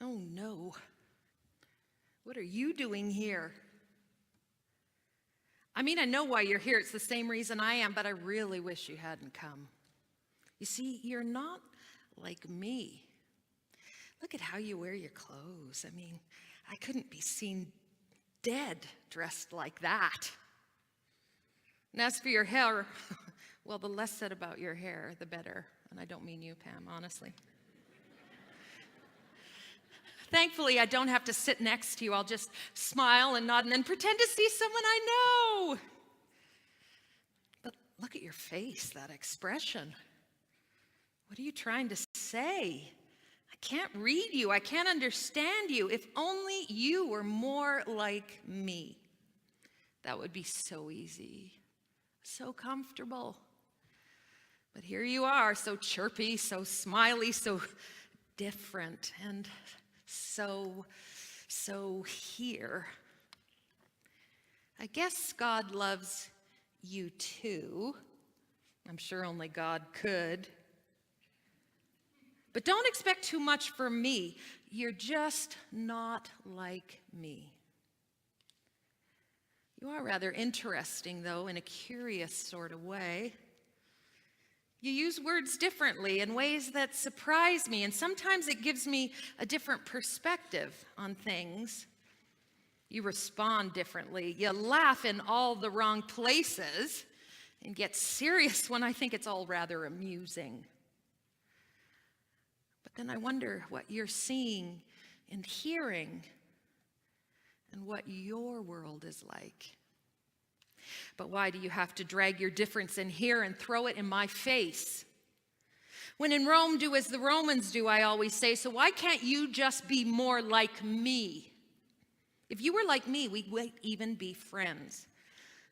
Oh no, what are you doing here? I mean, I know why you're here. It's the same reason I am, but I really wish you hadn't come. You see, you're not like me. Look at how you wear your clothes. I mean, I couldn't be seen dead dressed like that. And as for your hair, well, the less said about your hair, the better. And I don't mean you, Pam, honestly. Thankfully, I don't have to sit next to you. I'll just smile and nod and then pretend to see someone I know. But look at your face, that expression. What are you trying to say? I can't read you. I can't understand you. If only you were more like me. That would be so easy, so comfortable. But here you are, so chirpy, so smiley, so different, and so here. I guess God loves you too. I'm sure only God could. But don't expect too much from me. You're just not like me. You are rather interesting, though, in a curious sort of way. You use words differently in ways that surprise me, and sometimes it gives me a different perspective on things. You respond differently. You laugh in all the wrong places and get serious when I think it's all rather amusing. But then I wonder what you're seeing and hearing and what your world is like. But why do you have to drag your difference in here and throw it in my face? When in Rome, do as the Romans do, I always say, so why can't you just be more like me? If you were like me, we wouldn't even be friends.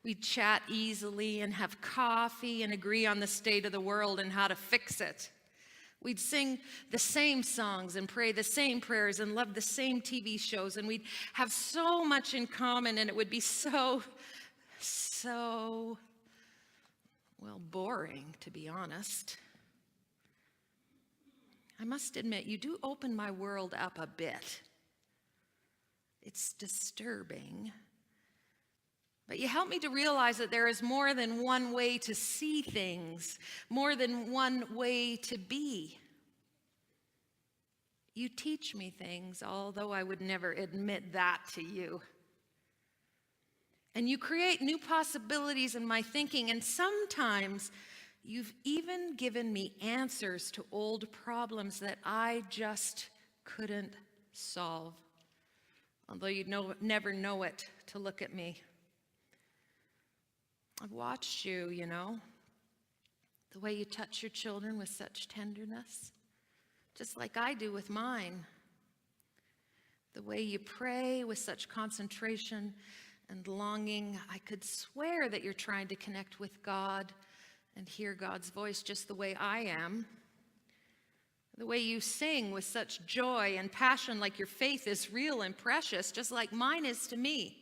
We'd chat easily and have coffee and agree on the state of the world and how to fix it. We'd sing the same songs and pray the same prayers and love the same TV shows, and we'd have so much in common, and it would be so, well, boring, to be honest. I must admit, you do open my world up a bit. It's disturbing. But you help me to realize that there is more than one way to see things, more than one way to be. You teach me things, although I would never admit that to you. And you create new possibilities in my thinking, and sometimes you've even given me answers to old problems that I just couldn't solve, although you'd never know it to look at me. I've watched you, the way you touch your children with such tenderness, just like I do with mine. The way you pray with such concentration and longing. I could swear that you're trying to connect with God and hear God's voice just the way I am. The way you sing with such joy and passion, like your faith is real and precious, just like mine is to me.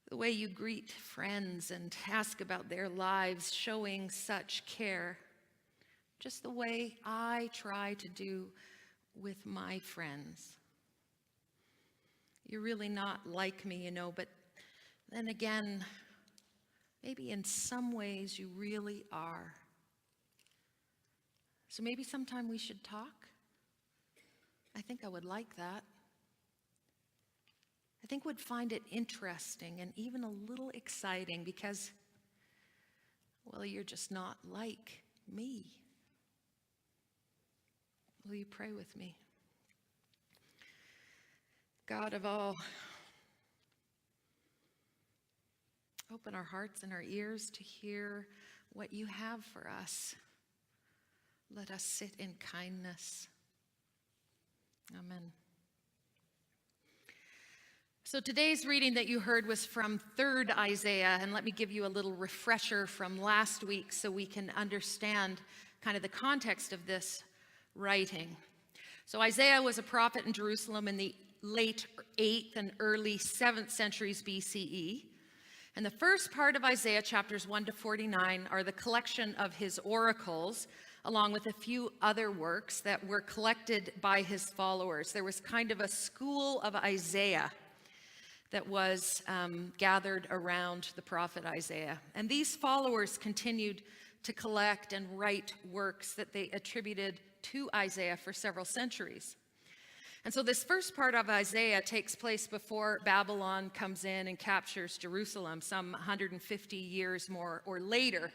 The way you greet friends and ask about their lives, showing such care, just the way I try to do with my friends. You're really not like me, but then again, maybe in some ways you really are. So maybe sometime we should talk. I think I would like that. I think would find it interesting and even a little exciting because, well, you're just not like me. Will you pray with me? God of all, open our hearts and our ears to hear what you have for us. Let us sit in kindness. Amen. So today's reading that you heard was from 3rd Isaiah, and let me give you a little refresher from last week so we can understand kind of the context of this writing. So Isaiah was a prophet in Jerusalem in the late 8th and early 7th centuries BCE. And the first part of Isaiah chapters 1 to 49 are the collection of his oracles, along with a few other works that were collected by his followers. There was kind of a school of Isaiah that was gathered around the prophet Isaiah. And these followers continued to collect and write works that they attributed to Isaiah for several centuries. And so this first part of Isaiah takes place before Babylon comes in and captures Jerusalem, some 150 years more or later.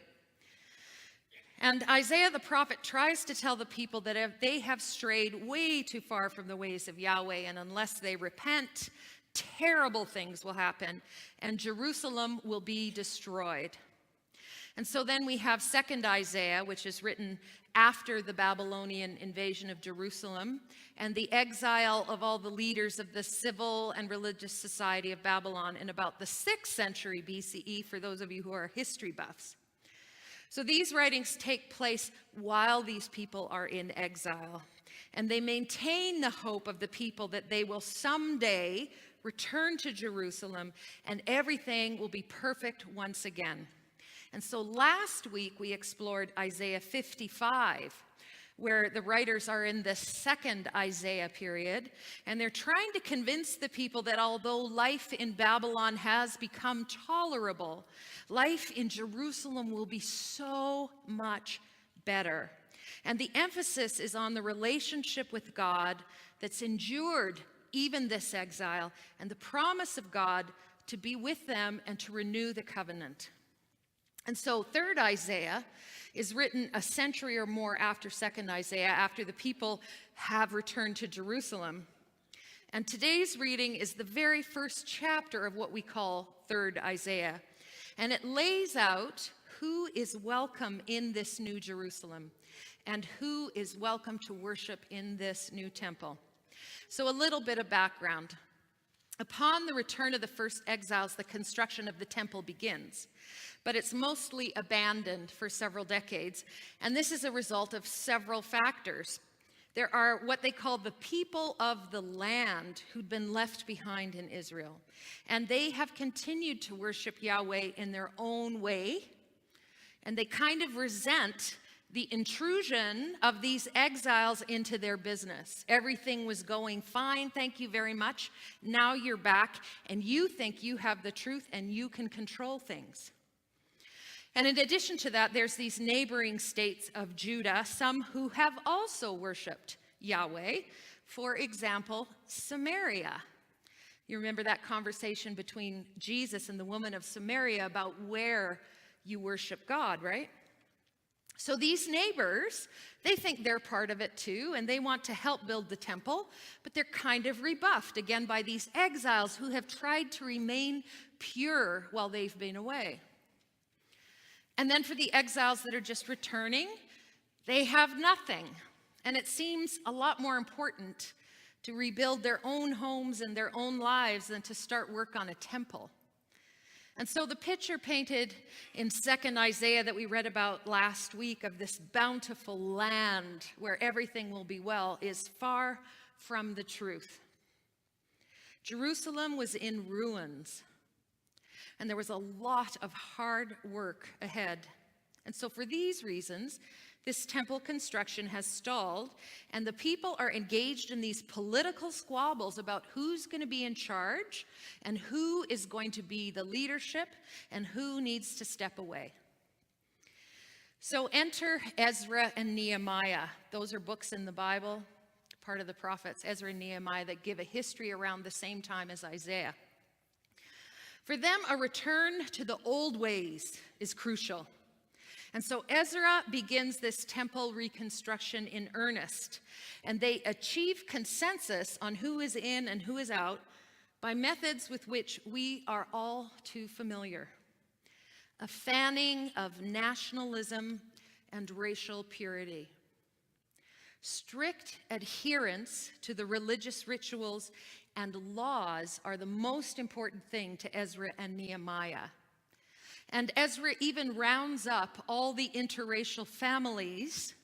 And Isaiah the prophet tries to tell the people that if they have strayed way too far from the ways of Yahweh, and unless they repent, terrible things will happen, and Jerusalem will be destroyed. And so then we have 2nd Isaiah, which is written after the Babylonian invasion of Jerusalem and the exile of all the leaders of the civil and religious society of Babylon in about the 6th century BCE, for those of you who are history buffs. So these writings take place while these people are in exile, and they maintain the hope of the people that they will someday return to Jerusalem and everything will be perfect once again. And so last week we explored Isaiah 55, where the writers are in the 2nd Isaiah period, and they're trying to convince the people that although life in Babylon has become tolerable, life in Jerusalem will be so much better. And the emphasis is on the relationship with God that's endured even this exile, and the promise of God to be with them and to renew the covenant. And so 3rd Isaiah is written a century or more after 2nd Isaiah, after the people have returned to Jerusalem. And today's reading is the very first chapter of what we call 3rd Isaiah. And it lays out who is welcome in this new Jerusalem and who is welcome to worship in this new temple. So a little bit of background. Upon the return of the first exiles, the construction of the temple begins, but it's mostly abandoned for several decades, and this is a result of several factors. There are what they call the people of the land who'd been left behind in Israel, and they have continued to worship Yahweh in their own way, and they kind of resent the intrusion of these exiles into their business. Everything was going fine, thank you very much. Now you're back, and you think you have the truth and you can control things. And in addition to that, there's these neighboring states of Judah, some who have also worshiped Yahweh. For example, Samaria. You remember that conversation between Jesus and the woman of Samaria about where you worship God, right? So these neighbors, they think they're part of it too, and they want to help build the temple, but they're kind of rebuffed again by these exiles who have tried to remain pure while they've been away. And then for the exiles that are just returning, they have nothing. And it seems a lot more important to rebuild their own homes and their own lives than to start work on a temple. And so the picture painted in 2nd Isaiah that we read about last week of this bountiful land where everything will be well is far from the truth. Jerusalem was in ruins, and there was a lot of hard work ahead. And so for these reasons, this temple construction has stalled, and the people are engaged in these political squabbles about who's going to be in charge and who is going to be the leadership and who needs to step away. So enter Ezra and Nehemiah. Those are books in the Bible, part of the prophets, Ezra and Nehemiah, that give a history around the same time as Isaiah. For them, a return to the old ways is crucial. And so Ezra begins this temple reconstruction in earnest, and they achieve consensus on who is in and who is out by methods with which we are all too familiar. A fanning of nationalism and racial purity. Strict adherence to the religious rituals and laws are the most important thing to Ezra and Nehemiah. And Ezra even rounds up all the interracial families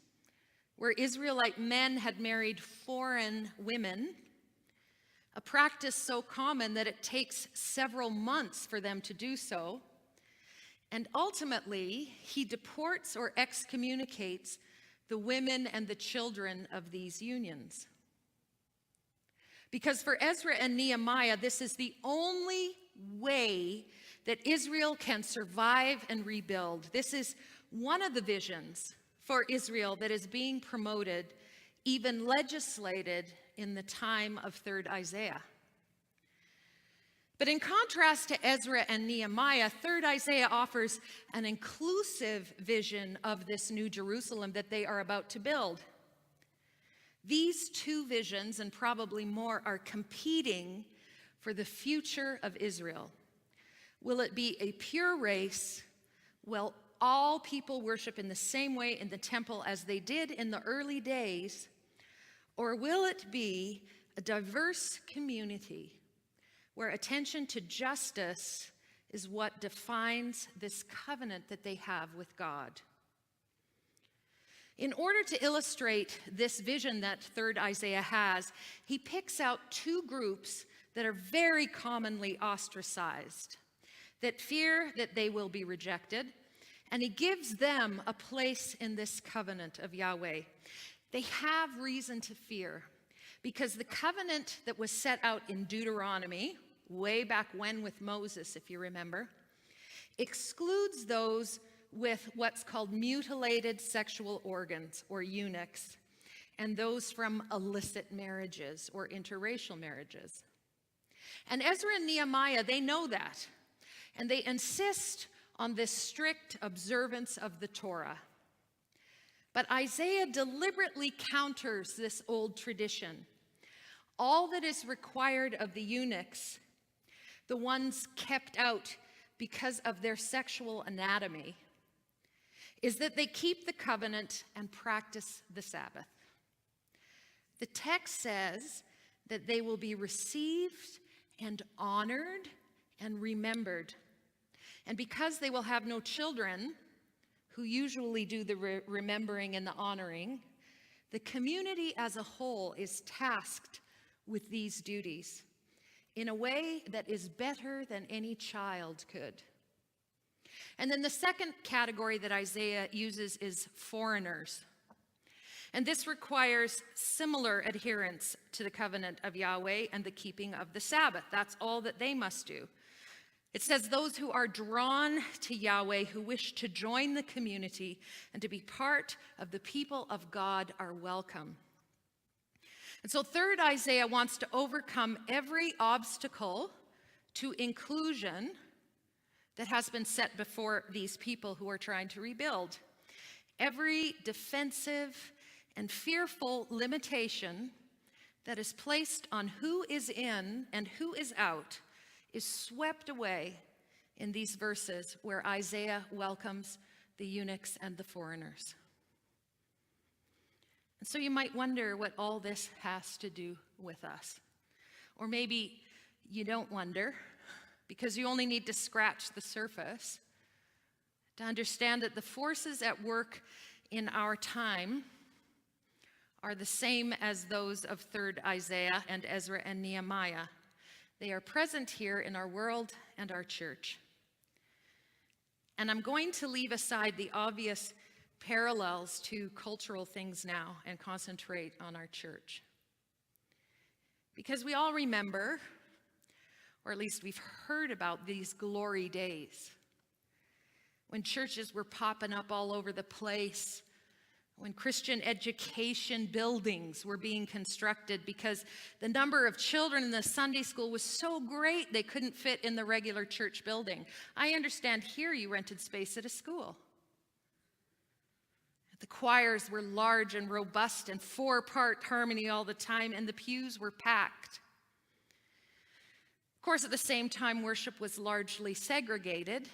where Israelite men had married foreign women a practice so common that it takes several months for them to do so. And ultimately, he deports or excommunicates the women and the children of these unions. Because for Ezra and Nehemiah, this is the only way that Israel can survive and rebuild. This is one of the visions for Israel that is being promoted, even legislated in the time of 3rd Isaiah. But in contrast to Ezra and Nehemiah, 3rd Isaiah offers an inclusive vision of this new Jerusalem that they are about to build. These two visions, and probably more, are competing for the future of Israel. Will it be a pure race? Will all people worship in the same way in the temple as they did in the early days? Or will it be a diverse community where attention to justice is what defines this covenant that they have with God? In order to illustrate this vision that 3rd Isaiah has, he picks out two groups that are very commonly ostracized, that fear that they will be rejected, and he gives them a place in this covenant of Yahweh. They have reason to fear, because the covenant that was set out in Deuteronomy, way back when with Moses, if you remember, excludes those with what's called mutilated sexual organs, or eunuchs, and those from illicit marriages or interracial marriages. And Ezra and Nehemiah, they know that, and they insist on this strict observance of the Torah. But Isaiah deliberately counters this old tradition. All that is required of the eunuchs, the ones kept out because of their sexual anatomy, is that they keep the covenant and practice the Sabbath. The text says that they will be received and honored and remembered. And because they will have no children, who usually do the remembering and the honoring, the community as a whole is tasked with these duties in a way that is better than any child could. And then the second category that Isaiah uses is foreigners. And this requires similar adherence to the covenant of Yahweh and the keeping of the Sabbath. That's all that they must do. It says those who are drawn to Yahweh, who wish to join the community and to be part of the people of God, are welcome. And so 3rd Isaiah wants to overcome every obstacle to inclusion that has been set before these people who are trying to rebuild. Every defensive and fearful limitation that is placed on who is in and who is out is swept away in these verses where Isaiah welcomes the eunuchs and the foreigners. And so you might wonder what all this has to do with us. Or maybe you don't wonder, because you only need to scratch the surface to understand that the forces at work in our time are the same as those of 3rd Isaiah and Ezra and Nehemiah. They are present here in our world and our church. And I'm going to leave aside the obvious parallels to cultural things now and concentrate on our church. Because we all remember, or at least we've heard about, these glory days when churches were popping up all over the place, when Christian education buildings were being constructed because the number of children in the Sunday school was so great they couldn't fit in the regular church building. I understand here you rented space at a school. The choirs were large and robust and 4-part harmony all the time, and the pews were packed. Of course, at the same time, worship was largely segregated,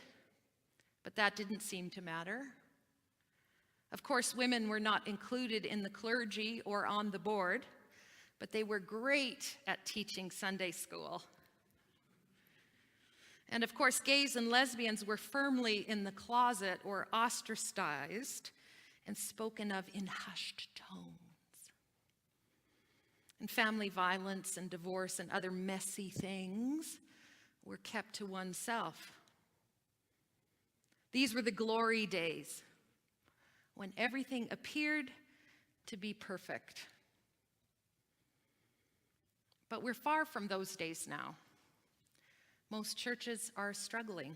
but that didn't seem to matter. Of course, women were not included in the clergy or on the board, but they were great at teaching Sunday school. And of course, gays and lesbians were firmly in the closet or ostracized and spoken of in hushed tones. And family violence and divorce and other messy things were kept to oneself. These were the glory days when everything appeared to be perfect. But we're far from those days now. Most churches are struggling.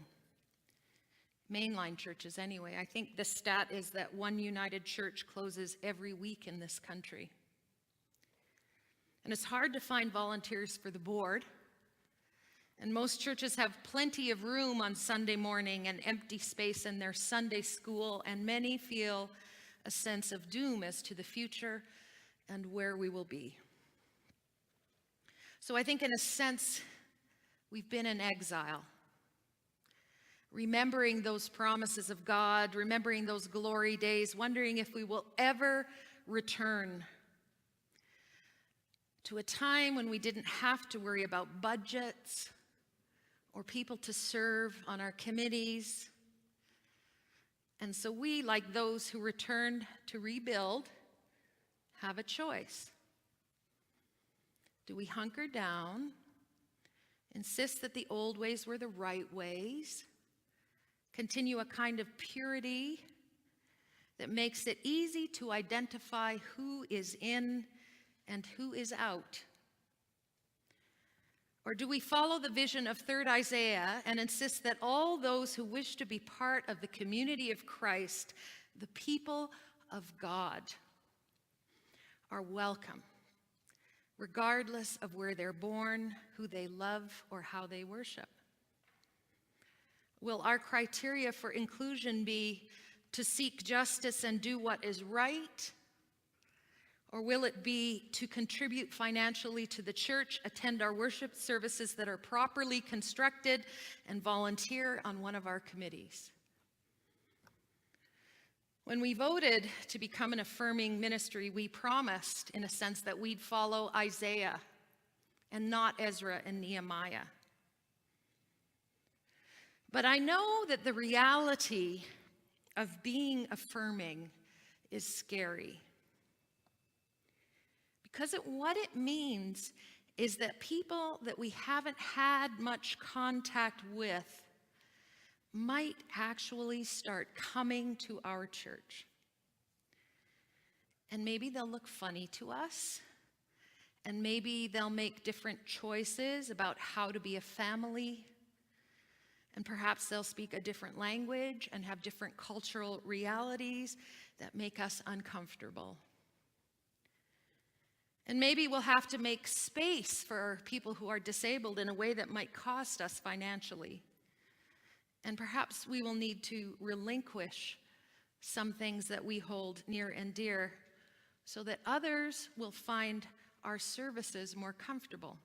Mainline churches, anyway. I think the stat is that one United Church closes every week in this country. And it's hard to find volunteers for the board. And most churches have plenty of room on Sunday morning and empty space in their Sunday school, and many feel a sense of doom as to the future and where we will be. So I think in a sense, we've been in exile, remembering those promises of God, remembering those glory days, wondering if we will ever return to a time when we didn't have to worry about budgets or people to serve on our committees. And so we, like those who returned to rebuild, have a choice. Do we hunker down, insist that the old ways were the right ways, continue a kind of purity that makes it easy to identify who is in and who is out? Or do we follow the vision of 3rd Isaiah and insist that all those who wish to be part of the community of Christ, the people of God, are welcome, regardless of where they're born, who they love, or how they worship? Will our criteria for inclusion be to seek justice and do what is right? Or will it be to contribute financially to the church, attend our worship services that are properly constructed, and volunteer on one of our committees? When we voted to become an affirming ministry, we promised, in a sense, that we'd follow Isaiah and not Ezra and Nehemiah. But I know that the reality of being affirming is scary. Because what it means is that people that we haven't had much contact with might actually start coming to our church. And maybe they'll look funny to us, and maybe they'll make different choices about how to be a family, and perhaps they'll speak a different language and have different cultural realities that make us uncomfortable. And maybe we'll have to make space for people who are disabled in a way that might cost us financially. And perhaps we will need to relinquish some things that we hold near and dear so that others will find our services more comfortable.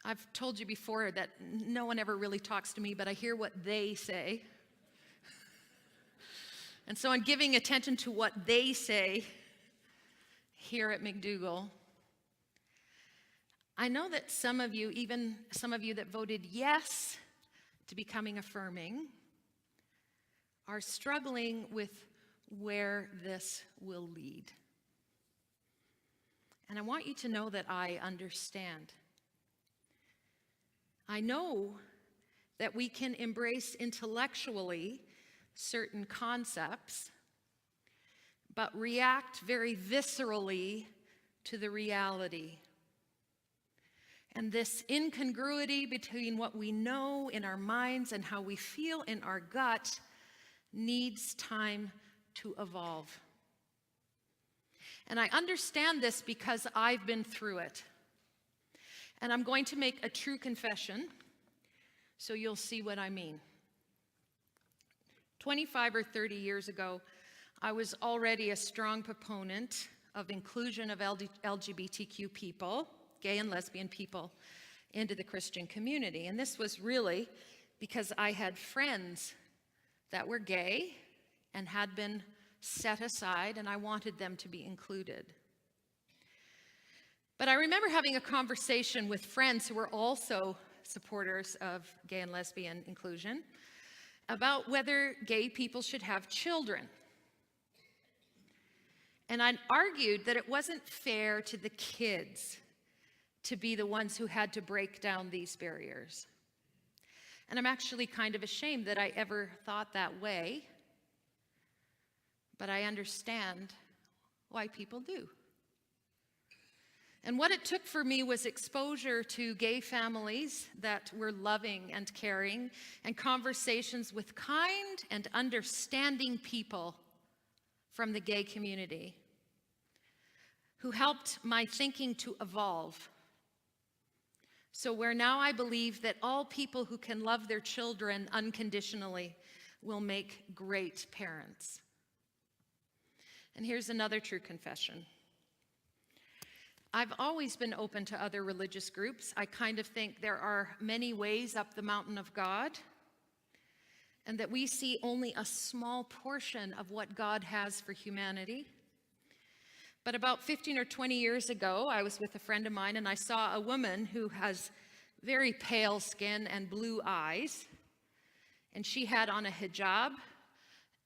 I've told you before that no one ever really talks to me, but I hear what they say. And so I'm giving attention to what they say here at McDougall. I know that some of you, even some of you that voted yes to becoming affirming, are struggling with where this will lead. And I want you to know that I understand. I know that we can embrace intellectually certain concepts, but react very viscerally to the reality. And this incongruity between what we know in our minds and how we feel in our gut needs time to evolve. And I understand this because I've been through it. And I'm going to make a true confession, so you'll see what I mean. 25 or 30 years ago, I was already a strong proponent of inclusion of LGBTQ people, gay and lesbian people, into the Christian community. And this was really because I had friends that were gay and had been set aside, and I wanted them to be included. But I remember having a conversation with friends who were also supporters of gay and lesbian inclusion about whether gay people should have children. And I argued that it wasn't fair to the kids to be the ones who had to break down these barriers. And I'm actually kind of ashamed that I ever thought that way, but I understand why people do. And what it took for me was exposure to gay families that were loving and caring, and conversations with kind and understanding people from the gay community who helped my thinking to evolve. So where now I believe that all people who can love their children unconditionally will make great parents. And here's another true confession. I've always been open to other religious groups. I kind of think there are many ways up the mountain of God, and that we see only a small portion of what God has for humanity. But about 15 or 20 years ago, I was with a friend of mine, and I saw a woman who has very pale skin and blue eyes, and she had on a hijab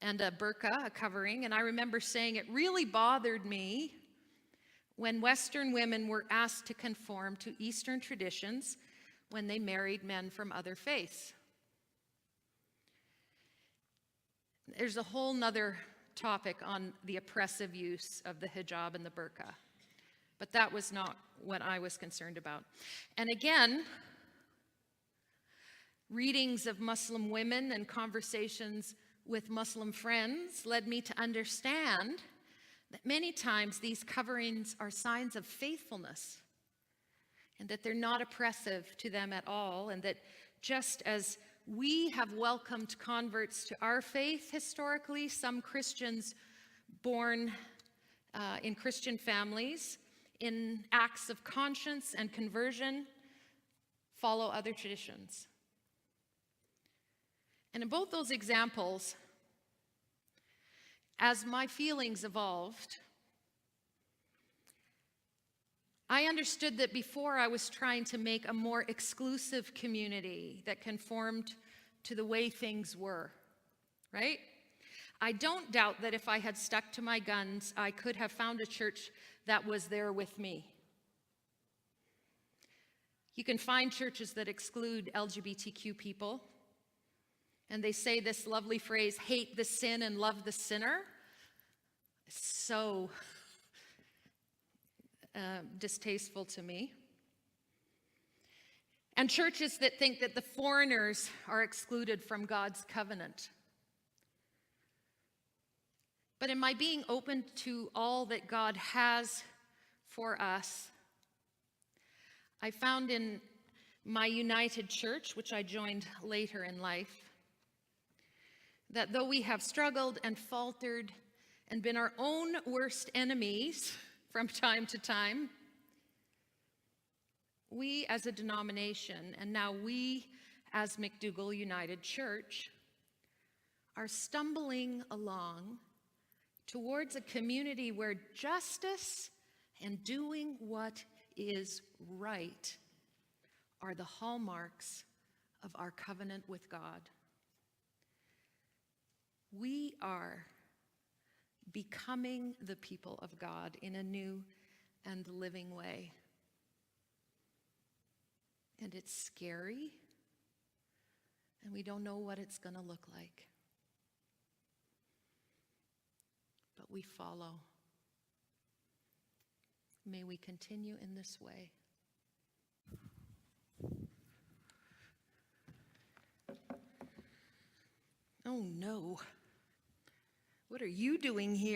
and a burqa, a covering, and I remember saying it really bothered me when Western women were asked to conform to Eastern traditions when they married men from other faiths. There's a whole nother topic on the oppressive use of the hijab and the burqa, but that was not what I was concerned about. And again, readings of Muslim women and conversations with Muslim friends led me to understand that many times these coverings are signs of faithfulness, and that they're not oppressive to them at all, and that just as we have welcomed converts to our faith historically, some Christians born in Christian families, in acts of conscience and conversion, follow other traditions. And in both those examples, as my feelings evolved, I understood that before I was trying to make a more exclusive community that conformed to the way things were, right? I don't doubt that if I had stuck to my guns, I could have found a church that was there with me. You can find churches that exclude LGBTQ people, and they say this lovely phrase, hate the sin and love the sinner. So distasteful to me. And churches that think that the foreigners are excluded from God's covenant. But in my being open to all that God has for us, I found in my United Church, which I joined later in life, that though we have struggled and faltered and been our own worst enemies from time to time, we as a denomination, and now we as McDougall United Church, are stumbling along towards a community where justice and doing what is right are the hallmarks of our covenant with God. We are becoming the people of God in a new and living way. And it's scary, and we don't know what it's going to look like. But we follow. May we continue in this way. Oh no. What are you doing here?